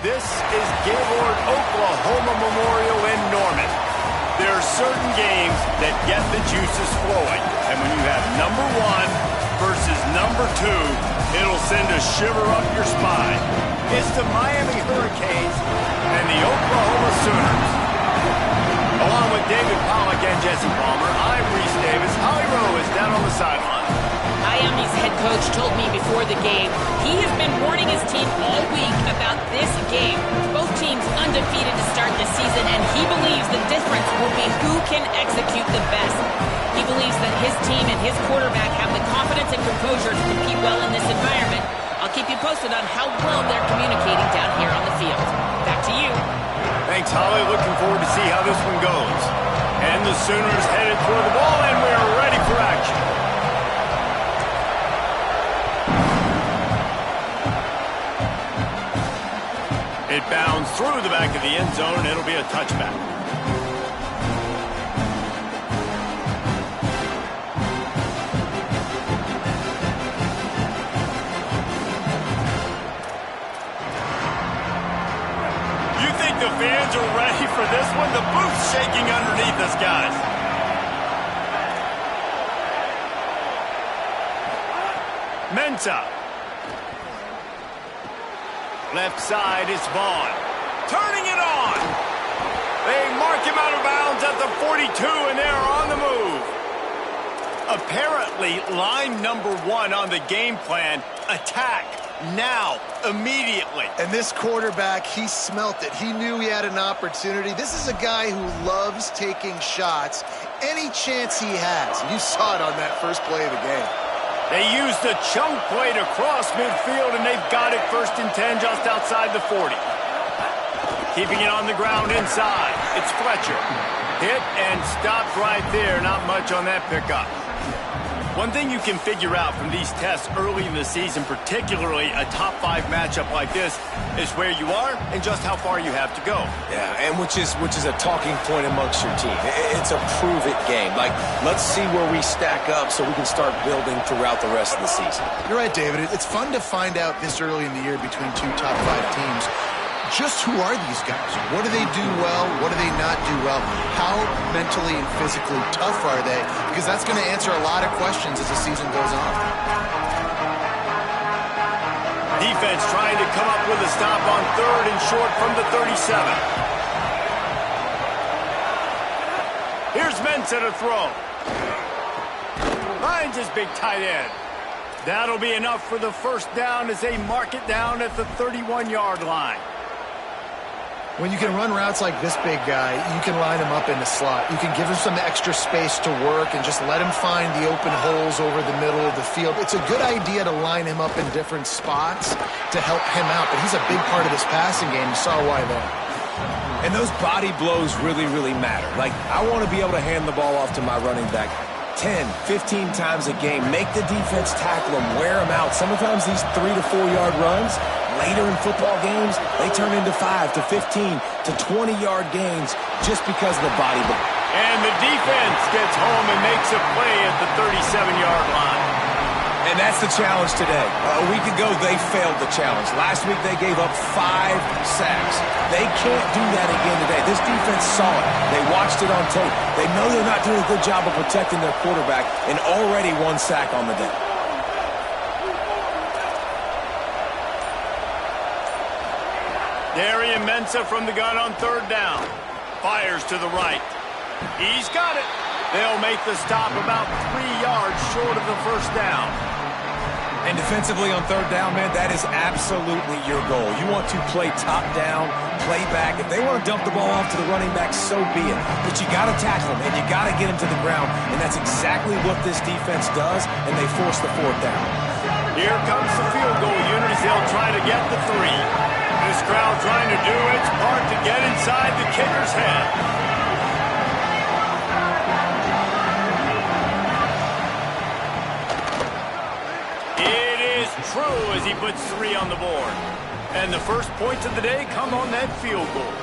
This is Gaylord Oklahoma Memorial in Norman. There are certain games that get the juices flowing, and when you have number 1 versus number 2, it'll send a shiver up your spine. It's the Miami Hurricanes and the Oklahoma Sooners. Along with David Pollack and Jesse Palmer, I'm Reese Davis. Holly Rowe is down on the sideline. Miami's head coach told me before the game he has been warning his team all week about this game. Both teams undefeated to start the season, and he believes the difference will be who can execute the best. He believes that his team and his quarterback have the confidence and composure to compete well in this environment. I'll keep you posted on how well they're communicating down here on the field. Back to you. Thanks, Holly. Looking forward to see how this one goes. And the Sooners headed for the ball, and we're ready for action. It bounds through the back of the end zone, and it'll be a touchback. You think the fans are ready for this one? The booth's shaking underneath us, guys. Mensah. Left side is Vaughn. Turning it on. They mark him out of bounds at the 42, and they're on the move. Apparently, line number 1 on the game plan, attack now, immediately. And this quarterback, he smelt it. He knew he had an opportunity. This is a guy who loves taking shots any chance he has. You saw it on that first play of the game. They used a chunk play to cross midfield, and they've got it 1st and 10 just outside the 40. Keeping it on the ground inside. It's Fletcher. Hit and stopped right there. Not much on that pickup. One thing you can figure out from these tests early in the season, particularly a top 5 matchup like this, is where you are and just how far you have to go. Yeah, and which is a talking point amongst your team. It's a prove-it game. Like, let's see where we stack up so we can start building throughout the rest of the season. You're right, David. It's fun to find out this early in the year between 2 top 5 teams. Just who are these guys? What do they do well? What do they not do well? How mentally and physically tough are they? Because that's going to answer a lot of questions as the season goes on. Defense trying to come up with a stop on 3rd and short from the 37. Here's Mensah to throw. Finds his big tight end. That'll be enough for the 1st down as they mark it down at the 31-yard line. When you can run routes like this big guy, you can line him up in the slot. You can give him some extra space to work and just let him find the open holes over the middle of the field. It's a good idea to line him up in different spots to help him out, but he's a big part of this passing game. You saw why there. And those body blows really, really matter. Like, I want to be able to hand the ball off to my running back 10, 15 times a game. Make the defense tackle them, wear them out. Sometimes these 3 to 4 yard runs, later in football games, they turn into 5 to 15 to 20-yard gains just because of the body blow. And the defense gets home and makes a play at the 37-yard line. And that's the challenge today. A week ago, they failed the challenge. Last week, they gave up 5 sacks. They can't do that again today. This defense saw it. They watched it on tape. They know they're not doing a good job of protecting their quarterback, and already 1 sack on the day. Darian Mensah from the gun on 3rd down. Fires to the right. He's got it. They'll make the stop about 3 yards short of the 1st down. And defensively on 3rd down, man, that is absolutely your goal. You want to play top down, play back. If they want to dump the ball off to the running back, so be it. But you got to tackle them, and you got to get them to the ground. And that's exactly what this defense does, and they force the 4th down. Here comes the field goal unit as they'll try to get the 3. This crowd trying to do its part to get inside the kicker's head. It is true as he puts 3 on the board. And the first points of the day come on that field goal.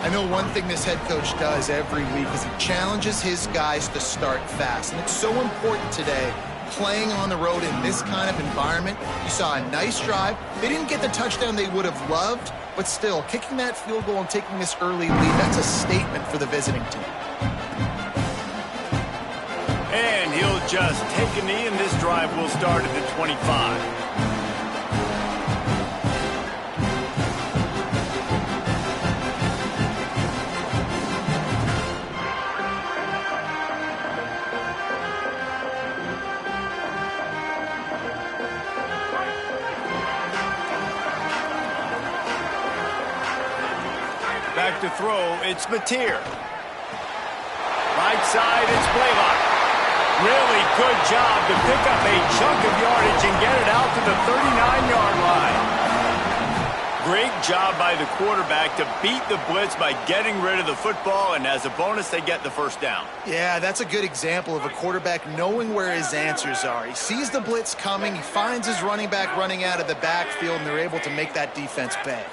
I know one thing this head coach does every week is he challenges his guys to start fast. And it's so important today playing on the road in this kind of environment. You saw a nice drive. They didn't get the touchdown they would have loved, but still, kicking that field goal and taking this early lead, that's a statement for the visiting team. And he'll just take a knee, and this drive will start at the 25. Back to throw, it's Mateer. Right side, it's Blaylock. Really good job to pick up a chunk of yardage and get it out to the 39-yard line. Great job by the quarterback to beat the blitz by getting rid of the football, and as a bonus, they get the first down. Yeah, that's a good example of a quarterback knowing where his answers are. He sees the blitz coming, he finds his running back running out of the backfield, and they're able to make that defense pay.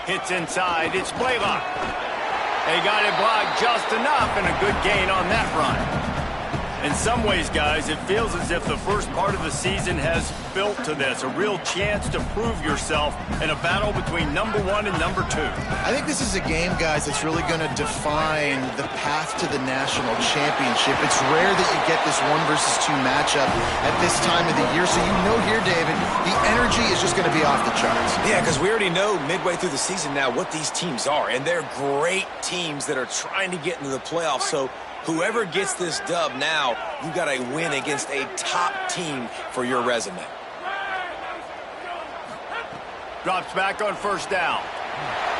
Hits inside, it's Blaylock. They got it blocked just enough, and a good gain on that run. In some ways, guys, it feels as if the first part of the season has built to this, a real chance to prove yourself in a battle between number 1 and number 2. I think this is a game, guys, that's really going to define the path to the national championship. It's rare that you get this 1 versus 2 matchup at this time of the year, so you know here, David, the energy is just going to be off the charts. Yeah, because we already know midway through the season now what these teams are, and they're great teams that are trying to get into the playoffs, so whoever gets this dub now, you got a win against a top team for your resume. Drops back on first down.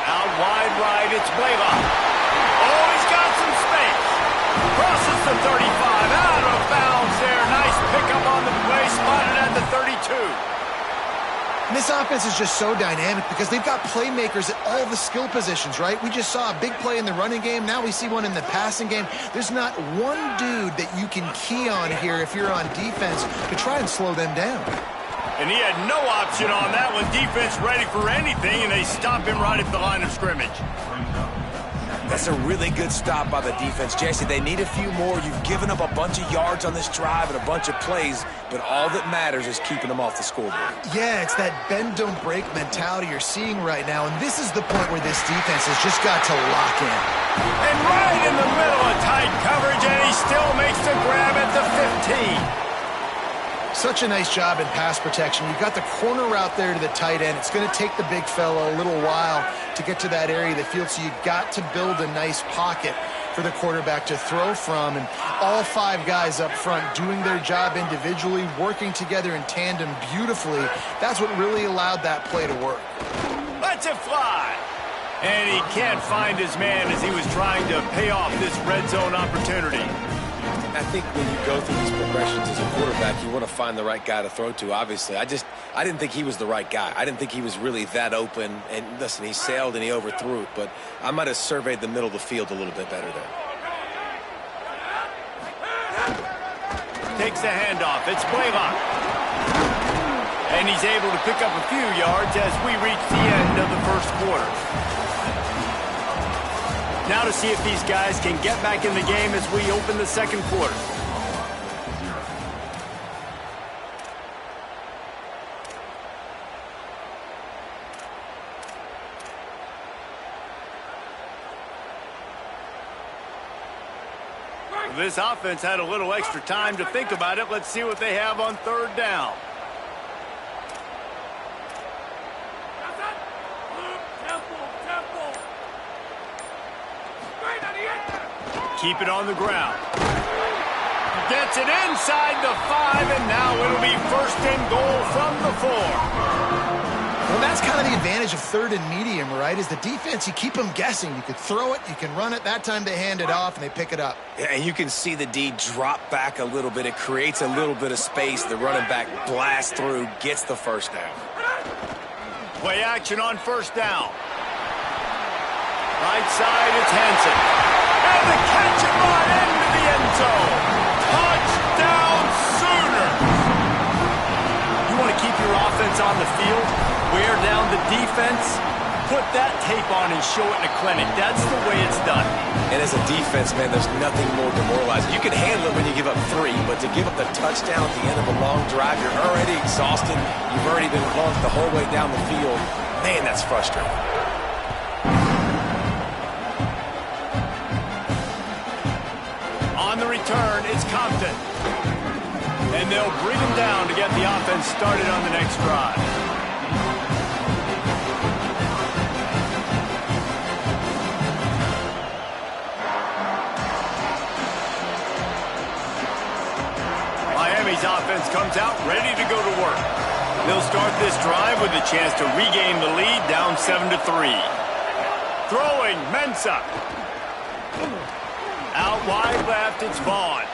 Out wide right, it's Blaylock. Oh, he's got some space. Crosses the 35, out of bounds there. Nice pickup on the play, spotted at the 32. And this offense is just so dynamic because they've got playmakers at all the skill positions, right? We just saw a big play in the running game. Now we see one in the passing game. There's not one dude that you can key on here if you're on defense to try and slow them down. And he had no option on that one. Defense ready for anything, and they stop him right at the line of scrimmage. That's a really good stop by the defense. Jesse, they need a few more. You've given up a bunch of yards on this drive and a bunch of plays, but all that matters is keeping them off the scoreboard. Yeah, it's that bend, don't break mentality you're seeing right now, and this is the point where this defense has just got to lock in. And right in the middle of tight coverage, and he still makes the grab at the 15. Such a nice job in pass protection. You've got the corner route there to the tight end. It's going to take the big fella a little while to get to that area of the field, so you've got to build a nice pocket for the quarterback to throw from. And all 5 guys up front doing their job individually, working together in tandem beautifully. That's what really allowed that play to work. Lets it fly. And he can't find his man as he was trying to pay off this red zone opportunity. I think when you go through these progressions as a quarterback, you want to find the right guy to throw to, obviously. I didn't think he was the right guy. I didn't think he was really that open. And listen, he sailed and he overthrew it, but I might have surveyed the middle of the field a little bit better there. Takes the handoff. It's Blaylock. And he's able to pick up a few yards as we reach the end of the first quarter. Now to see if these guys can get back in the game as we open the second quarter. This offense had a little extra time to think about it. Let's see what they have on third down. Keep it on the ground. Gets it inside the 5, and now it'll be first and goal from the 4. Well, that's kind of the advantage of third and medium, right? Is the defense, you keep them guessing. You could throw it, you can run it. That time they hand it off, and they pick it up. Yeah, and you can see the D drop back a little bit. It creates a little bit of space. The running back blasts through, gets the first down. Play action on first down. Right side, it's Hansen. And the catch it right into the end zone. Touchdown Sooners! You want to keep your offense on the field, wear down the defense, put that tape on and show it in a clinic. That's the way it's done. And as a defense, man, there's nothing more demoralizing. You can handle it when you give up 3, but to give up the touchdown at the end of a long drive, you're already exhausted. You've already been punked the whole way down the field. Man, that's frustrating. On the return, it's Compton. And they'll bring him down to get the offense started on the next drive. Miami's offense comes out ready to go to work. They'll start this drive with a chance to regain the lead down 7-3. Throwing, Mensah. Out wide left, it's Vaughn.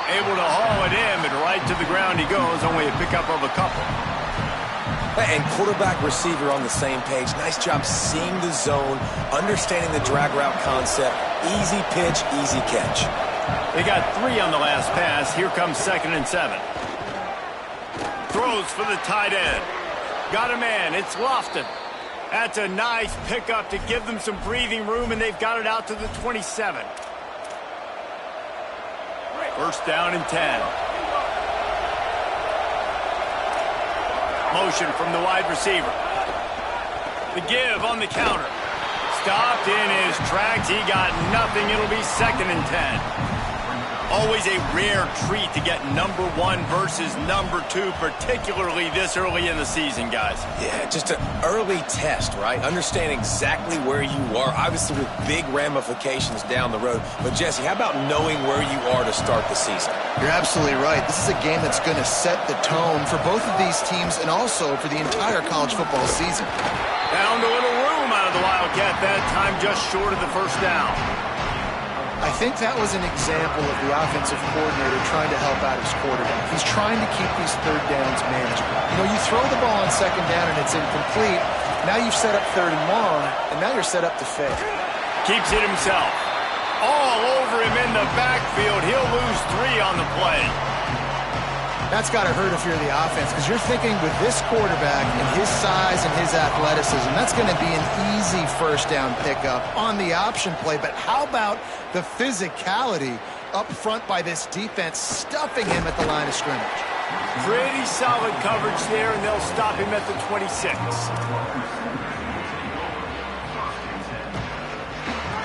Able to haul it in, but right to the ground he goes, only a pickup of a couple. And quarterback, receiver on the same page. Nice job seeing the zone, understanding the drag route concept. Easy pitch, easy catch. They got 3 on the last pass. Here comes 2nd and 7. Throws for the tight end. Got a man. It's Lofton. That's a nice pickup to give them some breathing room, and they've got it out to the 27. First down and 10. Motion from the wide receiver. The give on the counter. Stopped in his tracks. He got nothing. It'll be 2nd and 10. Always a rare treat to get number 1 versus number 2, particularly this early in the season, guys. Yeah, just an early test, right? Understand exactly where you are, obviously with big ramifications down the road. But, Jesse, how about knowing where you are to start the season? You're absolutely right. This is a game that's going to set the tone for both of these teams and also for the entire college football season. Found a little room out of the Wildcat that time, just short of the first down. I think that was an example of the offensive coordinator trying to help out his quarterback. He's trying to keep these 3rd downs manageable. You know, you throw the ball on 2nd down and it's incomplete. Now you've set up 3rd and long, and now you're set up to fail. Keeps it himself. All over him in the backfield. He'll lose 3 on the play. That's got to hurt if you're the offense, because you're thinking with this quarterback and his size and his athleticism, that's going to be an easy first down pickup on the option play. But how about the physicality up front by this defense, stuffing him at the line of scrimmage? Pretty solid coverage there, and they'll stop him at the 26.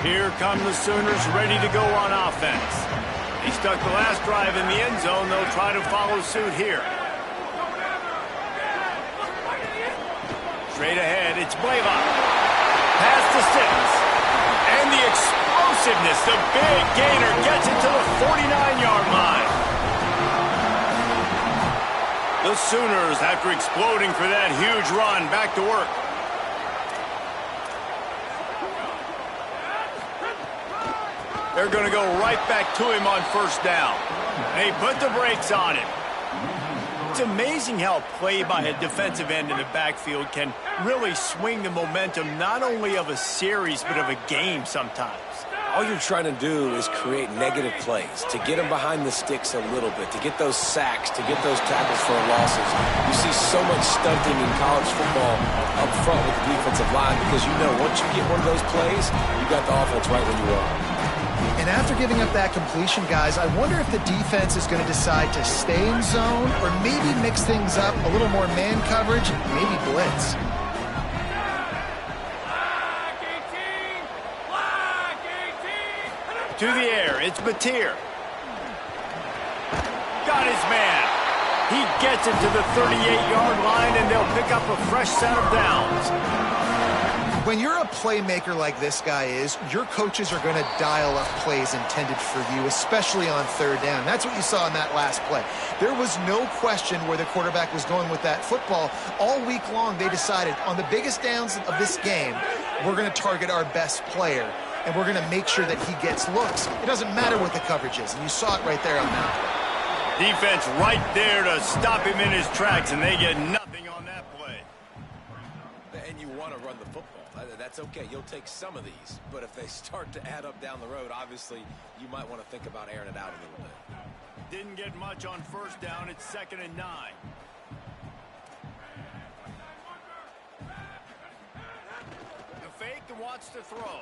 Here come the Sooners ready to go on offense. He stuck the last drive in the end zone. They'll try to follow suit here. Straight ahead, it's Blaylock. Pass to Sims. And the explosiveness, the big gainer gets it to the 49-yard line. The Sooners, after exploding for that huge run, back to work. They're going to go right back to him on first down. They put the brakes on him. It's amazing how play by a defensive end in the backfield can really swing the momentum not only of a series but of a game sometimes. All you're trying to do is create negative plays, to get them behind the sticks a little bit, to get those sacks, to get those tackles for losses. You see so much stunting in college football up front with the defensive line because you know once you get one of those plays, you got the offense right when you want it. And after giving up that completion, guys, I wonder if the defense is going to decide to stay in zone or maybe mix things up, a little more man coverage, maybe blitz. To the air, it's Mateer. Got his man. He gets it to the 38-yard line, and they'll pick up a fresh set of downs. When you're a playmaker like this guy is, your coaches are going to dial up plays intended for you, especially on 3rd down. That's what you saw in that last play. There was no question where the quarterback was going with that football. All week long, they decided on the biggest downs of this game, we're going to target our best player, and we're going to make sure that he gets looks. It doesn't matter what the coverage is, and you saw it right there on that play. Defense right there to stop him in his tracks, and they get nothing on that play. And you want to run the football. That's okay. You'll take some of these. But if they start to add up down the road, obviously, you might want to think about airing it out a little bit. Didn't get much on first down. It's 2nd and 9. fake and wants to throw.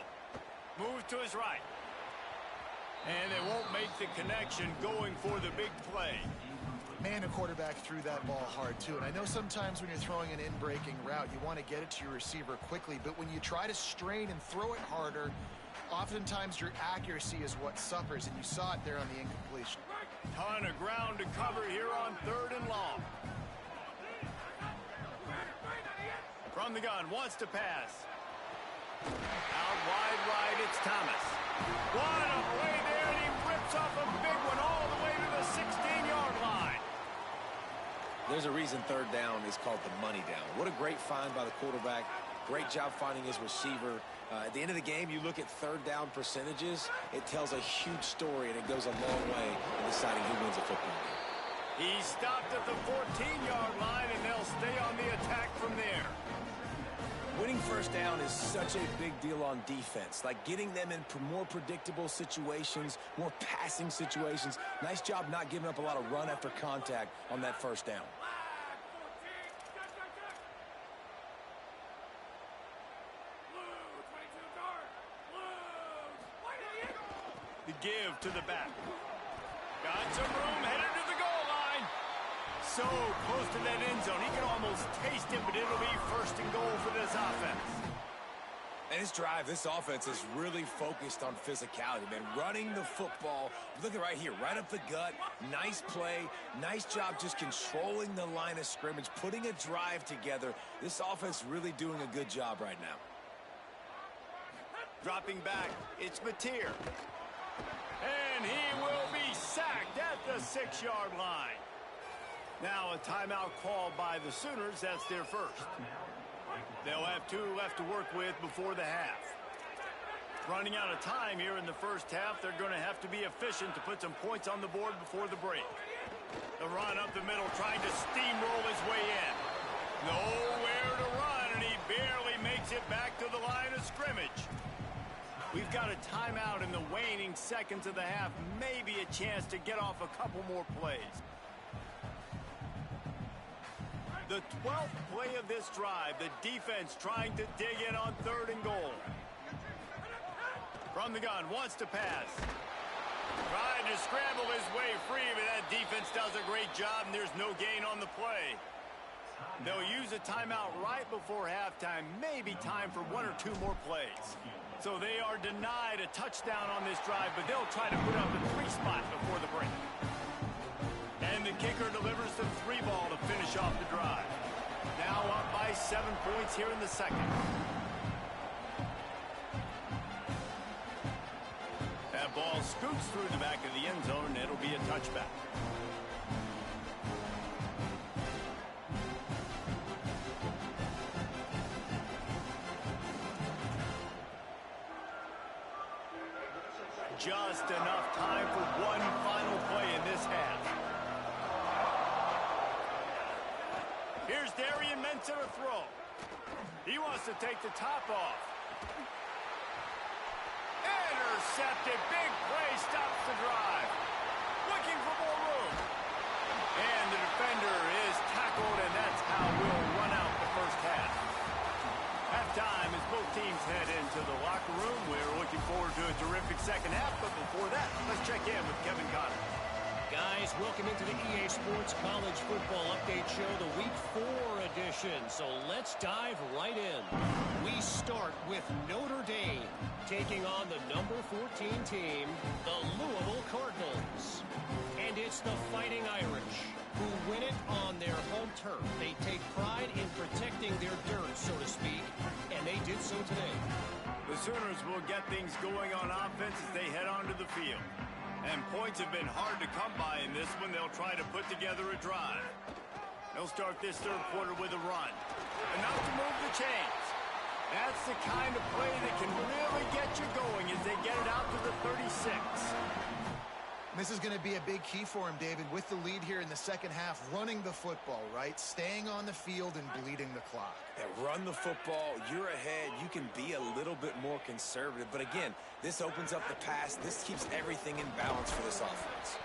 Moves to his right. And they won't make the connection going for the big play. Man, a quarterback threw that ball hard, too. And I know sometimes when you're throwing an in-breaking route, you want to get it to your receiver quickly. But when you try to strain and throw it harder, oftentimes your accuracy is what suffers. And you saw it there on the incompletion. Ton of ground to cover here on 3rd and long. From the gun, wants to pass. Out wide right, it's Thomas. What a play there, and he rips off a big one all the way to the 16-yard line. There's a reason 3rd down is called the money down. What a great find by the quarterback. Great job finding his receiver. At the end of the game, you look at 3rd down percentages. It tells a huge story, and it goes a long way in deciding who wins a football game. He stopped at the 14-yard line, and they'll stay on the attack from there. Winning 1st down is such a big deal on defense, like getting them in more predictable situations, more passing situations. Nice job not giving up a lot of run after contact on that 1st down. The give to the back. Got some room, headed to the goal line. So close to that end zone, he can almost taste it, but it'll be 1st and goal for this offense. And this drive, this offense is really focused on physicality, man. Running the football, look at right here, right up the gut. Nice play, nice job just controlling the line of scrimmage, putting a drive together. This offense really doing a good job right now. Dropping back, it's Mateer. And he will be sacked at the 6-yard line. Now a timeout called by the Sooners. That's their first. They'll have 2 left to work with before the half. Running out of time here in the first half. They're going to have to be efficient to put some points on the board before the break. The run up the middle, trying to steamroll his way in. Nowhere to run, and he barely makes it back to the line of scrimmage. We've got a timeout in the waning seconds of the half. Maybe a chance to get off a couple more plays. The 12th play of this drive, the defense trying to dig in on 3rd and goal. From the gun, wants to pass. Trying to scramble his way free, but that defense does a great job, and there's no gain on the play. They'll use a timeout right before halftime, maybe time for 1 or 2 more plays. So they are denied a touchdown on this drive, but they'll try to put up the 3 spot before the break. And the kicker delivers the 3 ball to finish off the drive. Now up by 7 points here in the second. That ball scoots through the back of the end zone, and it'll be a touchback. Just enough time for one final play in this half. Here's Darian Mensah to throw. He wants to take the top off. Intercepted. Big play stops the drive. Looking for more room. And the defender is tackled, and that's how we'll run out the first half. Halftime as both teams head into the locker room. We're looking forward to a terrific second half, but before that, let's check in with Kevin Connor. Guys, welcome into the EA Sports College Football Update Show, the Week 4 edition. So let's dive right in. We start with Notre Dame taking on the number 14 team, the Louisville Cardinals. And it's the Fighting Irish who win it on their home turf. They take pride in protecting their dirt, so to speak, and they did so today. The Sooners will get things going on offense as they head onto the field. And points have been hard to come by in this one. They'll try to put together a drive. They'll start this third quarter with a run. Enough to move the chains. That's the kind of play that can really get you going as they get it out to the 36. This is going to be a big key for him, David, with the lead here in the second half, running the football, right? Staying on the field and bleeding the clock. Yeah, run the football. You're ahead. You can be a little bit more conservative. But again, this opens up the pass. This keeps everything in balance for this offense.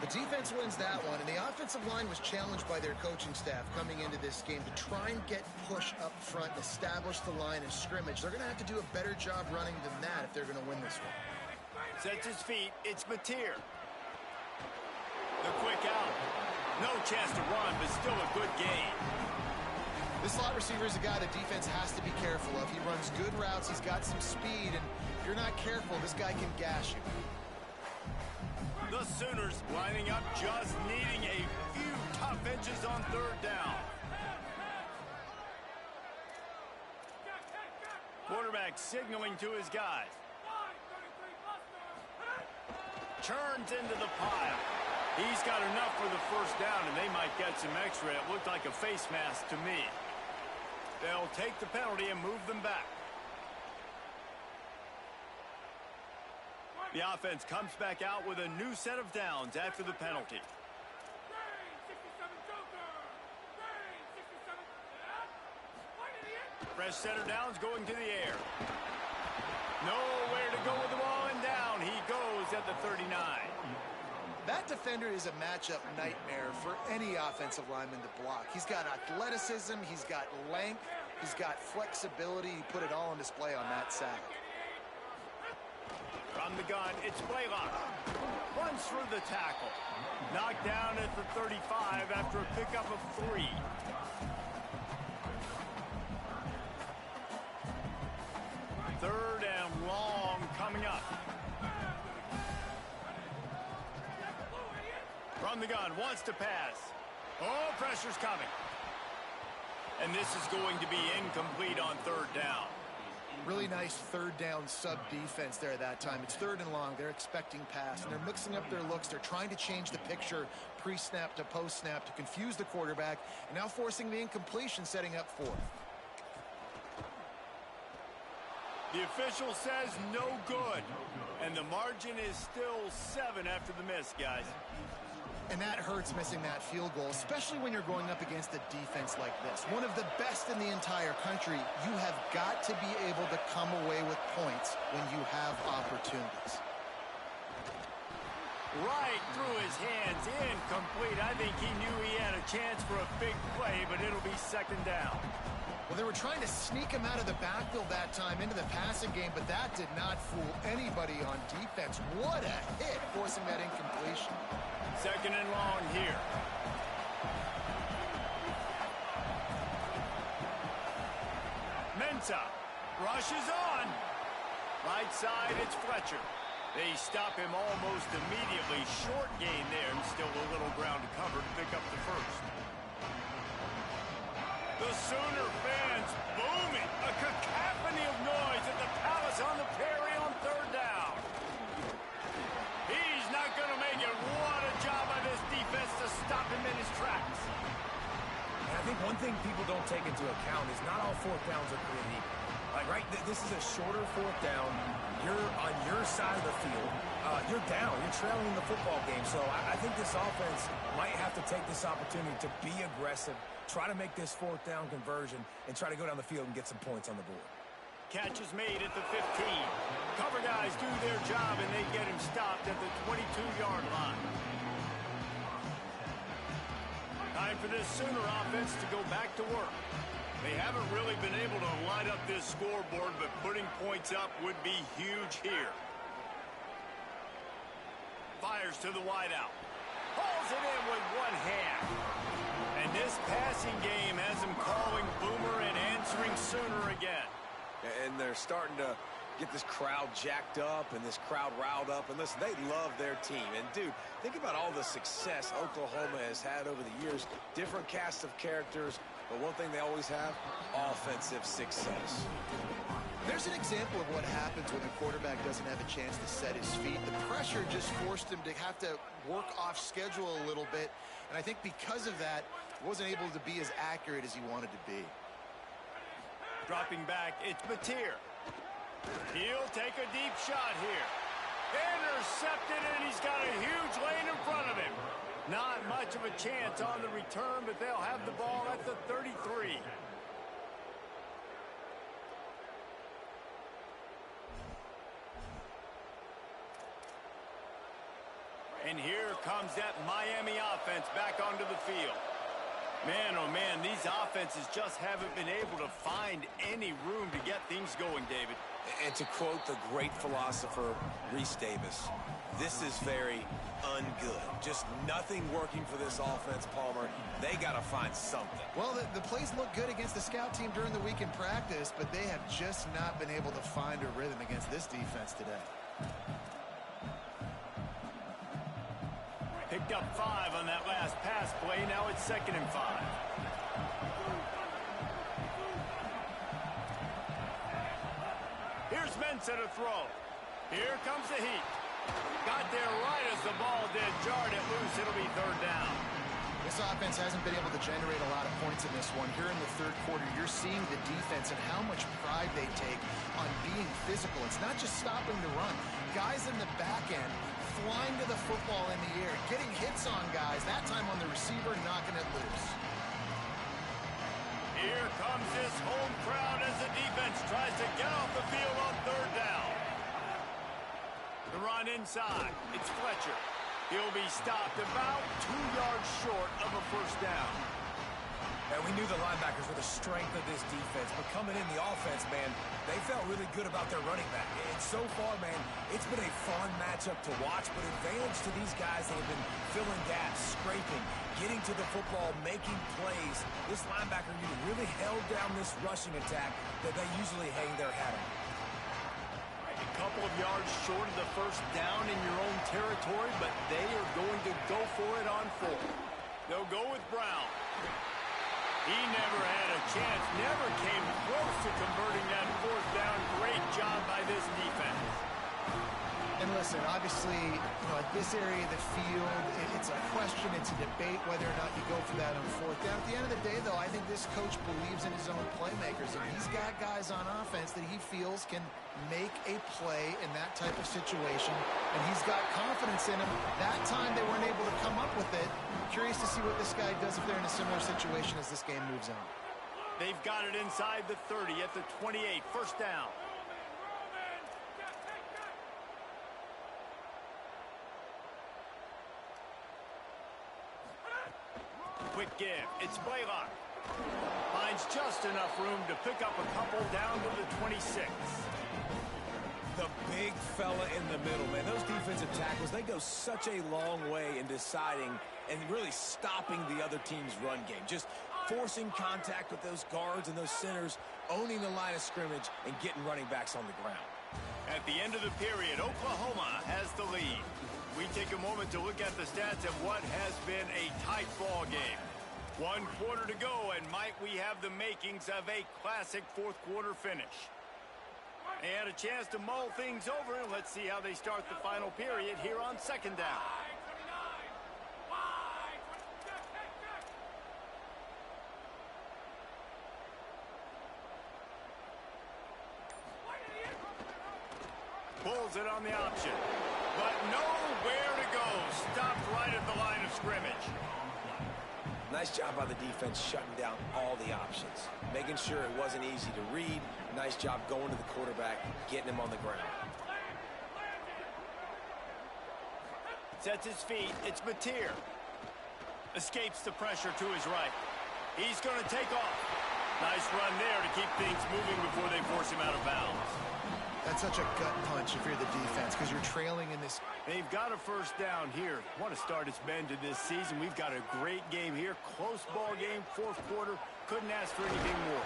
The defense wins that one, and the offensive line was challenged by their coaching staff coming into this game to try and get push up front and establish the line of scrimmage. They're going to have to do a better job running than that if they're going to win this one. Sets his feet. It's Mateer. The quick out. No chance to run, but still a good gain. This slot receiver is a guy the defense has to be careful of. He runs good routes. He's got some speed, and if you're not careful, this guy can gash you. The Sooners lining up, just needing a few tough inches on third down. Quarterback signaling to his guys. Churns into the pile. He's got enough for the first down, and they might get some extra. It looked like a face mask to me. They'll take the penalty and move them back. The offense comes back out with a new set of downs after the penalty. Fresh set of downs going to the air. Nowhere to go with the ball, and down he goes at the 39. That defender is a matchup nightmare for any offensive lineman to block. He's got athleticism, he's got length, he's got flexibility. He put it all on display on that sack. From the gun, it's Blaylock. Runs through the tackle. Knocked down at the 35 after a pickup of 3. Third and long coming up. From the gun, wants to pass. Oh, pressure's coming. And this is going to be incomplete on third down. Really nice third down sub-defense there that time. It's third and long. They're expecting pass, and they're mixing up their looks. They're trying to change the picture pre-snap to post-snap to confuse the quarterback, and now forcing the incompletion, setting up fourth. The official says no good, and the margin is still 7 after the miss, guys. And that hurts, missing that field goal, especially when you're going up against a defense like this. One of the best in the entire country. You have got to be able to come away with points when you have opportunities. Right through his hands, incomplete. I think he knew he had a chance for a big play, but it'll be second down. Well, they were trying to sneak him out of the backfield that time into the passing game, but that did not fool anybody on defense. What a hit, forcing that incompletion. Second and long here. Mensah rushes on. Right side, it's Fletcher. They stop him almost immediately. Short gain there, and still a little ground to cover to pick up the first. The Sooner fans booming. A cacophony of noise at the Palace on the Prairie on third down. He's not going to make it. What a job by this defense to stop him in his tracks. And I think one thing people don't take into account is not all fourth downs are created equal. Like, right, this is a shorter fourth down. You're on your side of the field. You're down. You're trailing in the football game. So I think this offense might have to take this opportunity to be aggressive, try to make this fourth down conversion, and try to go down the field and get some points on the board. Catch is made at the 15. Cover guys do their job, and they get him stopped at the 22-yard line. Time for this Sooner offense to go back to work. They haven't really been able to light up this scoreboard, but putting points up would be huge here. Fires to the wideout. Hauls it in with one hand. And this passing game has him calling Boomer and answering Sooner again. And they're starting to get this crowd jacked up and this crowd riled up. And listen, they love their team. And, dude, think about all the success Oklahoma has had over the years. Different cast of characters. But one thing they always have, offensive success. There's an example of what happens when the quarterback doesn't have a chance to set his feet. The pressure just forced him to have to work off schedule a little bit. And I think because of that, he wasn't able to be as accurate as he wanted to be. Dropping back, it's Mateer. He'll take a deep shot here. Intercepted, and he's got a huge lane in front of him. Not much of a chance on the return, but they'll have the ball at the 33. And here comes that Miami offense back onto the field. Man, oh man, these offenses just haven't been able to find any room to get things going, David. And to quote the great philosopher, Reese Davis, this is very ungood. Just nothing working for this offense, Palmer. They got to find something. Well, the plays look good against the scout team during the week in practice, but they have just not been able to find a rhythm against this defense today. Picked up 5 on that last pass play. Now it's 2nd and 5. Here's Mensah to throw. Here comes the heat. Got there right as the ball did. Jarred it loose. It'll be 3rd down. This offense hasn't been able to generate a lot of points in this one. Here in the 3rd quarter, you're seeing the defense and how much pride they take on being physical. It's not just stopping the run. Guys in the back end flying to the football in the air, getting hits on guys, that time on the receiver, knocking it loose. Here comes this home crowd as the defense tries to get off the field on 3rd down. The run inside. It's Fletcher. He'll be stopped about 2 yards short of a 1st down. And we knew the linebackers were the strength of this defense, but coming in the offense, man, they felt really good about their running back. And so far, man, it's been a fun matchup to watch, but advantage to these guys that have been filling gaps, scraping, getting to the football, making plays. This linebacker unit really held down this rushing attack that they usually hang their hat on. A couple of yards short of the 1st down in your own territory, but they are going to go for it on 4th. They'll go with Brown. He never had a chance, never came close to converting that 4th down. Great job by this defense. And listen, obviously, at this area of the field, it's a question, it's a debate whether or not you go for that on 4th down. At the end of the day, though, I think this coach believes in his own playmakers, and he's got guys on offense that he feels can make a play in that type of situation, and he's got confidence in them. That time they weren't able to come up with it. Curious to see what this guy does if they're in a similar situation as this game moves on. They've got it inside the 30 at the 28, 1st down. Quick give. It's Blaylock. Finds just enough room to pick up a couple down to the 26. The big fella in the middle, man. Those defensive tackles, they go such a long way in deciding and really stopping the other team's run game. Just forcing contact with those guards and those centers, owning the line of scrimmage, and getting running backs on the ground. At the end of the period, Oklahoma has the lead. We take a moment to look at the stats of what has been a tight ball game. 1 quarter to go, and might we have the makings of a classic 4th quarter finish. They had a chance to mull things over, and let's see how they start the final period here on 2nd down. Pulls it on the option, but nowhere to go. Stopped right at the line of scrimmage. Nice job by the defense shutting down all the options, making sure it wasn't easy to read. Nice job going to the quarterback, getting him on the ground. Sets his feet. It's Mateer. Escapes the pressure to his right. He's going to take off. Nice run there to keep things moving before they force him out of bounds. That's such a gut punch if you're the defense because you're trailing in this. They've got a 1st down here. What a start it's been to this season. We've got a great game here. Close ball game, 4th quarter. Couldn't ask for anything more.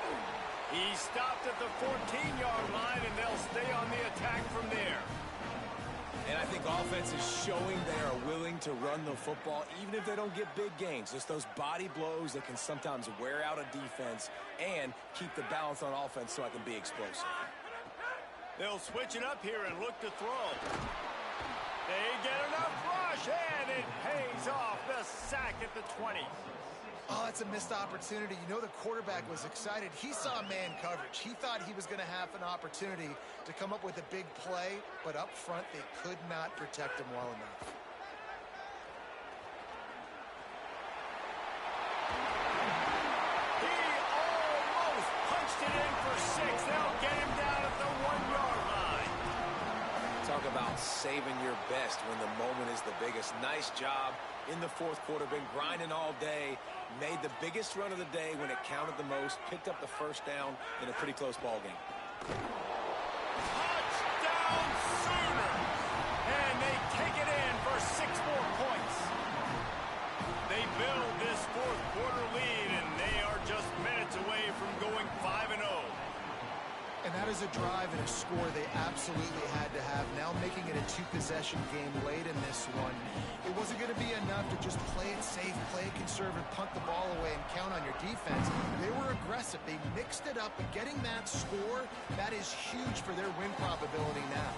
He stopped at the 14-yard line, and they'll stay on the attack from there. And I think offense is showing they are willing to run the football, even if they don't get big gains. Just those body blows that can sometimes wear out a defense and keep the balance on offense so I can be explosive. They'll switch it up here and look to throw. They get enough rush, and it pays off. The sack at the 20. Oh, that's a missed opportunity. You know the quarterback was excited. He saw man coverage. He thought he was going to have an opportunity to come up with a big play, but up front they could not protect him well enough. He almost punched it in for 6. They'll get him down at the 1-yard line. It's talk about saving your best when the moment is the biggest. Nice job in the fourth quarter. Been grinding all day. Made the biggest run of the day when it counted the most. Picked up the first down in a pretty close ball game. Touchdown Sooners! And they take it in for 6 more points. They build this fourth quarter lead, and they are just minutes away from going 5-0. And that is a drive and a score they absolutely had to have. Now making it a 2-possession game late in this one. It wasn't going to be enough to just play it safe, play it conservative, punt the ball away, and count on your defense. They were aggressive. They mixed it up, but getting that score, that is huge for their win probability now.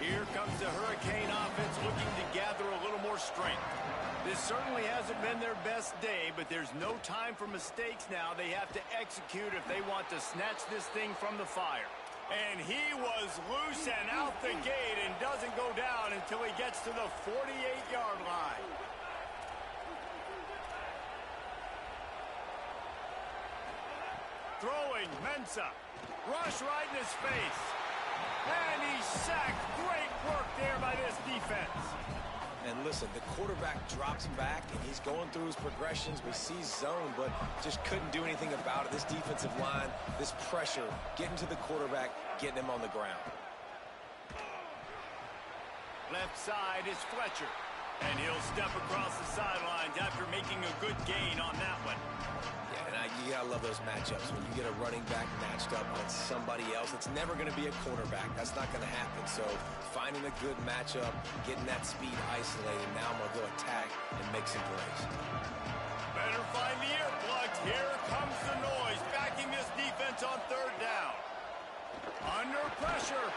Here comes the Hurricane offense looking to gather a little more strength. This certainly hasn't been their best day, but there's no time for mistakes now. They have to execute if they want to snatch this thing from the fire. And he was loose and out the gate and doesn't go down until he gets to the 48-yard line. Throwing, Mensah. Rush right in his face. And he's sacked. Great work there by this defense. And listen, the quarterback drops back, and he's going through his progressions. We see zone, but just couldn't do anything about it. This defensive line, this pressure, getting to the quarterback, getting him on the ground. Left side is Fletcher. And he'll step across the sidelines after making a good gain on that one. Yeah, and you gotta love those matchups. When you get a running back matched up on somebody else, it's never gonna be a cornerback. That's not gonna happen. So finding a good matchup, getting that speed isolated. Now I'm gonna go attack and make some plays. Better find the earplugs. Here comes the noise, backing this defense on third down. Under pressure.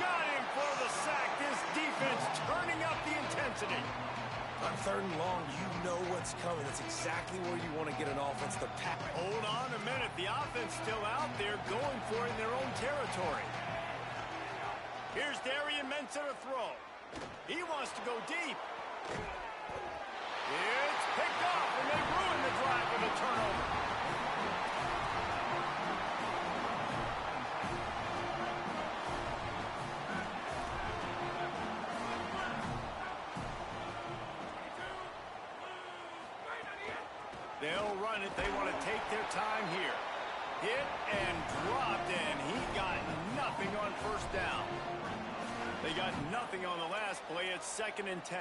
Got him for the sack. This defense turning up the intensity. On third and long, you know what's coming. That's exactly where you want to get an offense to pack. Hold on a minute. The offense still out there going for it in their own territory. Here's Darian Mensah to throw. He wants to go deep. It's picked off, and they ruin the drive with a turnover. They'll run it. They want to take their time here. Hit and dropped, and he got nothing on first down. They got nothing on the last play. It's 2nd and 10.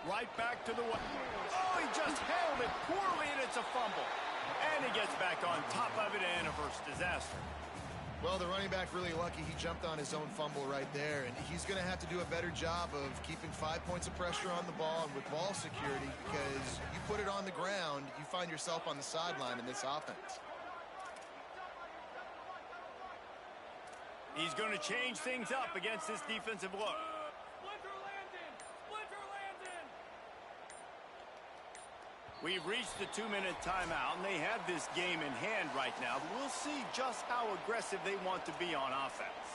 Right back to the one. Oh, he just held it poorly, and it's a fumble. And he gets back on top of it, and a first disaster. Well, the running back really lucky. He jumped on his own fumble right there, and he's going to have to do a better job of keeping 5 points of pressure on the ball and with ball security, because you put it on the ground, you find yourself on the sideline in this offense. He's going to change things up against this defensive look. We've reached the 2-minute timeout, and they have this game in hand right now. We'll see just how aggressive they want to be on offense.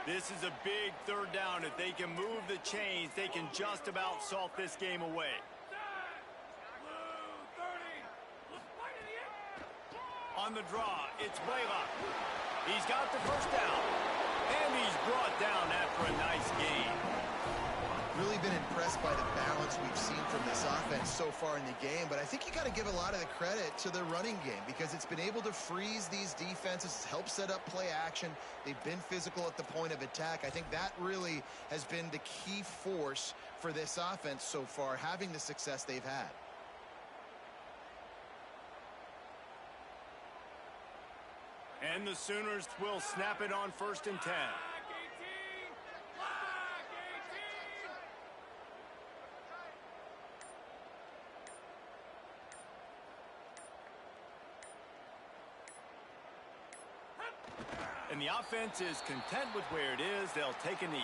This is a big third down. If they can move the chains, they can just about salt this game away. On the draw, it's Blaylock. He's got the first down, and he's brought down after a nice gain. Really been impressed by the balance we've seen from this offense so far in the game, but I think you got to give a lot of the credit to the running game because it's been able to freeze these defenses, help set up play action. They've been physical at the point of attack. I think that really has been the key force for this offense so far, having the success they've had. And the Sooners will snap it on 1st and 10. And the offense is content with where it is. They'll take a knee.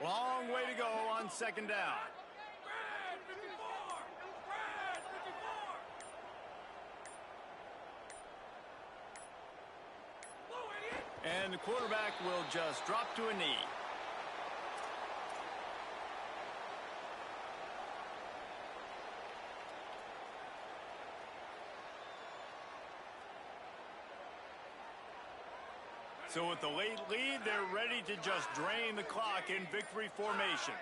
Long way to go on second down. And the quarterback will just drop to a knee. So with the late lead, they're ready to just drain the clock in victory formation.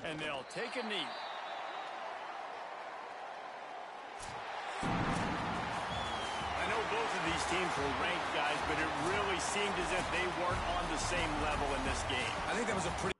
And they'll take a knee. I know both of these teams were ranked, guys, but it really seemed as if they weren't on the same level in this game. I think that was a pretty